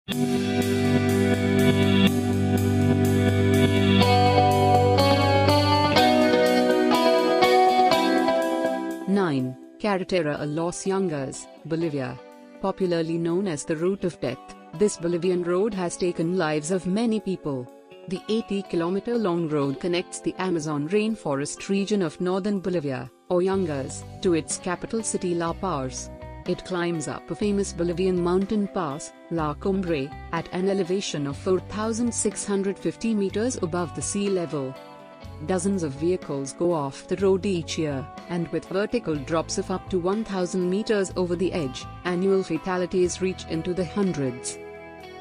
9. Carretera a Los Yungas, Bolivia. Popularly known as the Route of Death, this Bolivian road has taken lives of many people. The 80-kilometer-long road connects the Amazon rainforest region of northern Bolivia, or Yungas, to its capital city La Paz. It climbs up a famous Bolivian mountain pass, La Cumbre, at an elevation of 4,650 meters above the sea level. Dozens of vehicles go off the road each year, and with vertical drops of up to 1,000 meters over the edge, annual fatalities reach into the hundreds.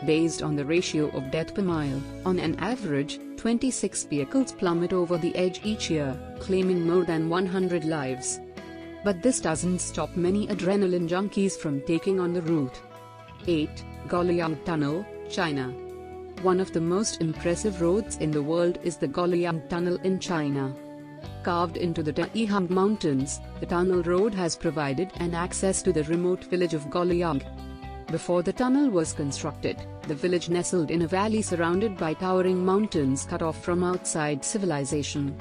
Based on the ratio of death per mile, on an average, 26 vehicles plummet over the edge each year, claiming more than 100 lives. But this doesn't stop many adrenaline junkies from taking on the route. 8. Goryeo Tunnel, China. One of the most impressive roads in the world is the Goryeo Tunnel in China. Carved into the Taihang Mountains, the tunnel road has provided an access to the remote village of Goryeo. Before the tunnel was constructed, the village nestled in a valley surrounded by towering mountains cut off from outside civilization.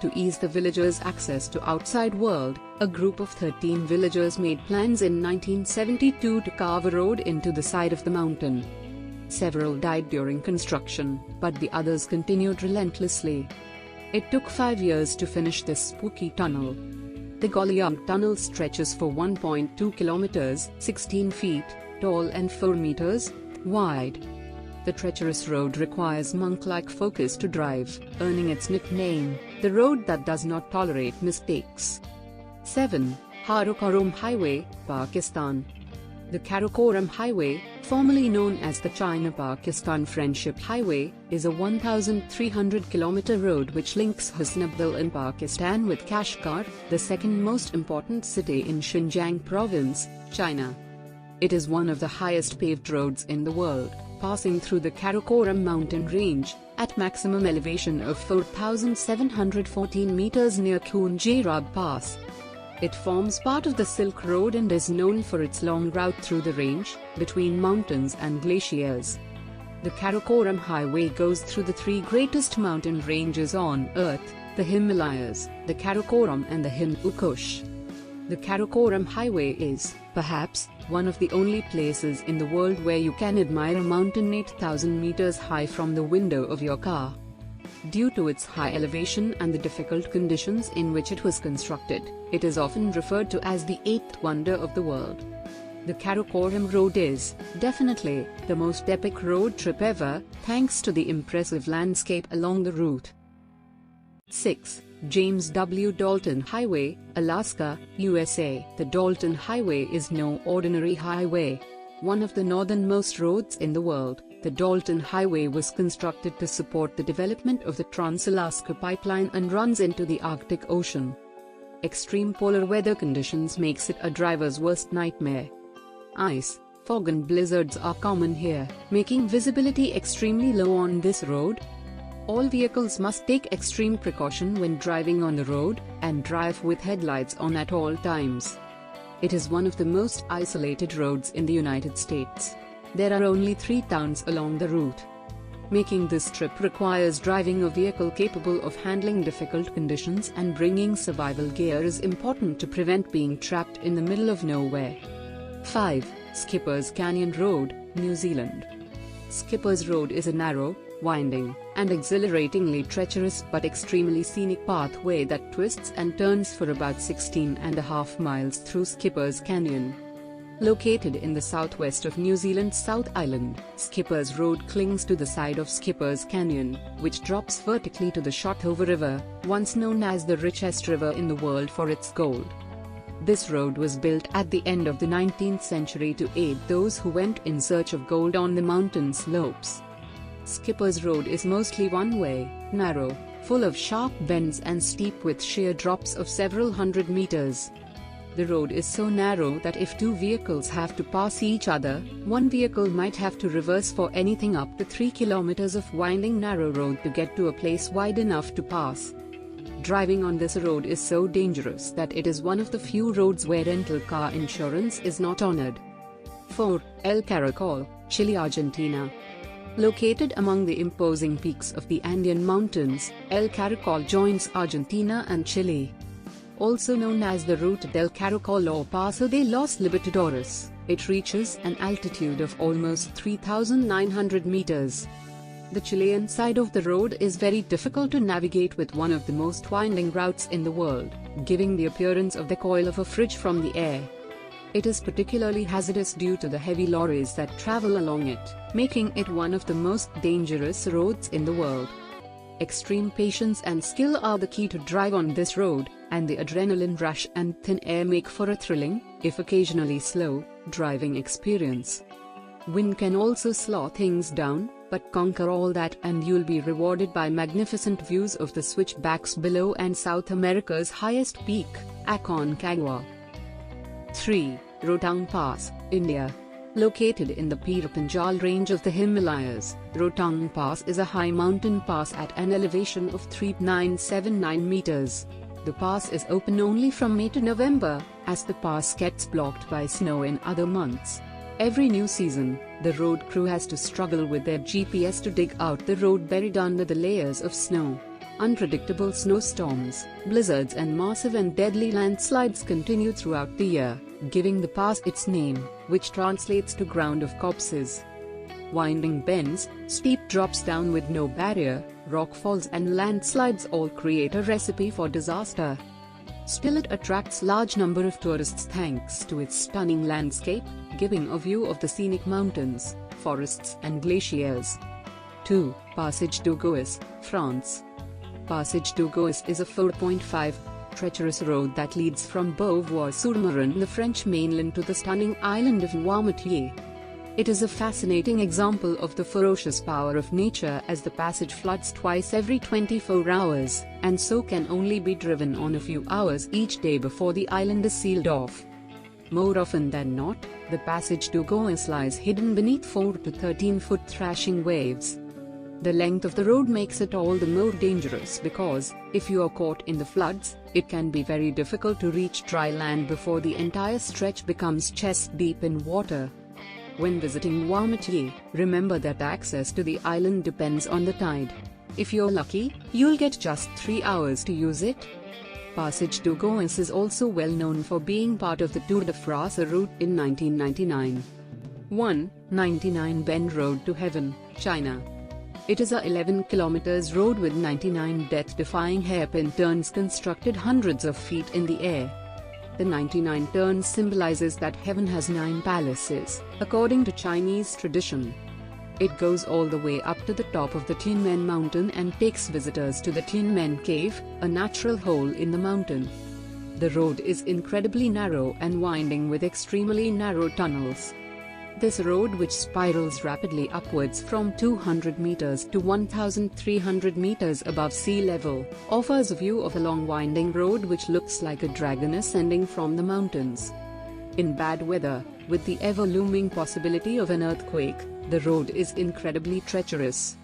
To ease the villagers' access to outside world, a group of 13 villagers made plans in 1972 to carve a road into the side of the mountain. Several died during construction, but the others continued relentlessly. It took 5 years to finish this spooky tunnel. The Goryeo Tunnel stretches for 1.2 kilometers, 16 feet, tall and 4 meters wide. The treacherous road requires monk-like focus to drive, earning its nickname, the road that does not tolerate mistakes. 7. Karakoram Highway, Pakistan. The Karakoram Highway, formerly known as the China-Pakistan Friendship Highway, is a 1,300-kilometer road which links Husnabul in Pakistan with Kashgar, the second most important city in Xinjiang province, China. It is one of the highest paved roads in the world, passing through the Karakoram mountain range, at maximum elevation of 4,714 meters near Khunjerab Pass. It forms part of the Silk Road and is known for its long route through the range, between mountains and glaciers. The Karakoram Highway goes through the three greatest mountain ranges on Earth, the Himalayas, the Karakoram and the Hindu Kush. The Karakoram Highway is, perhaps, one of the only places in the world where you can admire a mountain 8,000 meters high from the window of your car. Due to its high elevation and the difficult conditions in which it was constructed, it is often referred to as the eighth wonder of the world. The Karakoram Road is, definitely, the most epic road trip ever, thanks to the impressive landscape along the route. 6. James W. Dalton Highway, Alaska, USA. The Dalton Highway is no ordinary highway. One of the northernmost roads in the world, the Dalton Highway was constructed to support the development of the Trans-Alaska Pipeline and runs into the Arctic Ocean. Extreme polar weather conditions makes it a driver's worst nightmare. Ice, fog and blizzards are common here, making visibility extremely low on this road. All vehicles must take extreme precaution when driving on the road, and drive with headlights on at all times. It is one of the most isolated roads in the United States. There are only 3 towns along the route. Making this trip requires driving a vehicle capable of handling difficult conditions, and bringing survival gear is important to prevent being trapped in the middle of nowhere. 5. Skipper's Canyon Road, New Zealand. Skipper's Road is a narrow, winding, and exhilaratingly treacherous but extremely scenic pathway that twists and turns for about 16.5 miles through Skipper's Canyon. Located in the southwest of New Zealand's South Island, Skipper's Road clings to the side of Skipper's Canyon, which drops vertically to the Shotover River, once known as the richest river in the world for its gold. This road was built at the end of the 19th century to aid those who went in search of gold on the mountain slopes. Skipper's Road is mostly one-way, narrow, full of sharp bends and steep with sheer drops of several hundred meters. The road is so narrow that if 2 vehicles have to pass each other, one vehicle might have to reverse for anything up to 3 kilometers of winding narrow road to get to a place wide enough to pass. Driving on this road is so dangerous that it is one of the few roads where rental car insurance is not honored. 4. El Caracol, Chile, Argentina. Located among the imposing peaks of the Andean Mountains, El Caracol joins Argentina and Chile. Also known as the Ruta del Caracol or Paso de los Libertadores, it reaches an altitude of almost 3,900 meters. The Chilean side of the road is very difficult to navigate, with one of the most winding routes in the world, giving the appearance of the coil of a fridge from the air. It is particularly hazardous due to the heavy lorries that travel along it, making it one of the most dangerous roads in the world. Extreme patience and skill are the key to drive on this road, and the adrenaline rush and thin air make for a thrilling, if occasionally slow, driving experience. Wind can also slow things down, but conquer all that and you'll be rewarded by magnificent views of the switchbacks below and South America's highest peak, Aconcagua. 3. Rotang Pass, India. Located in the Pir-Panjal range of the Himalayas, Rotang Pass is a high mountain pass at an elevation of 3,979 meters. The pass is open only from May to November, as the pass gets blocked by snow in other months. Every new season, the road crew has to struggle with their GPS to dig out the road buried under the layers of snow. Unpredictable snowstorms, blizzards and massive and deadly landslides continue throughout the year, giving the pass its name, which translates to ground of corpses. Winding bends, steep drops down with no barrier, rockfalls and landslides all create a recipe for disaster. Still, it attracts large number of tourists thanks to its stunning landscape, giving a view of the scenic mountains, forests and glaciers. 2. Passage du Gauisse, France. Passage du Gauisse is a 4.5 treacherous road that leads from Beauvoir-sur-Marne, the French mainland, to the stunning island of Noirmoutier. It is a fascinating example of the ferocious power of nature, as the passage floods twice every 24 hours, and so can only be driven on a few hours each day before the island is sealed off. More often than not, the Passage du Gauisse lies hidden beneath 4 to 13-foot thrashing waves. The length of the road makes it all the more dangerous because, if you are caught in the floods, it can be very difficult to reach dry land before the entire stretch becomes chest-deep in water. When visiting Noirmoutier, remember that access to the island depends on the tide. If you're lucky, you'll get just 3 hours to use it. Passage du Gauisse is also well known for being part of the Tour de France route in 1999. 1. 99 Bend Road to Heaven, China. It is a 11 km road with 99 death-defying hairpin turns constructed hundreds of feet in the air. The 99 turns symbolizes that heaven has 9 palaces, according to Chinese tradition. It goes all the way up to the top of the Tianmen mountain and takes visitors to the Tianmen cave, a natural hole in the mountain. The road is incredibly narrow and winding with extremely narrow tunnels. This road, which spirals rapidly upwards from 200 meters to 1,300 meters above sea level, offers a view of a long winding road which looks like a dragon ascending from the mountains. In bad weather, with the ever-looming possibility of an earthquake, the road is incredibly treacherous.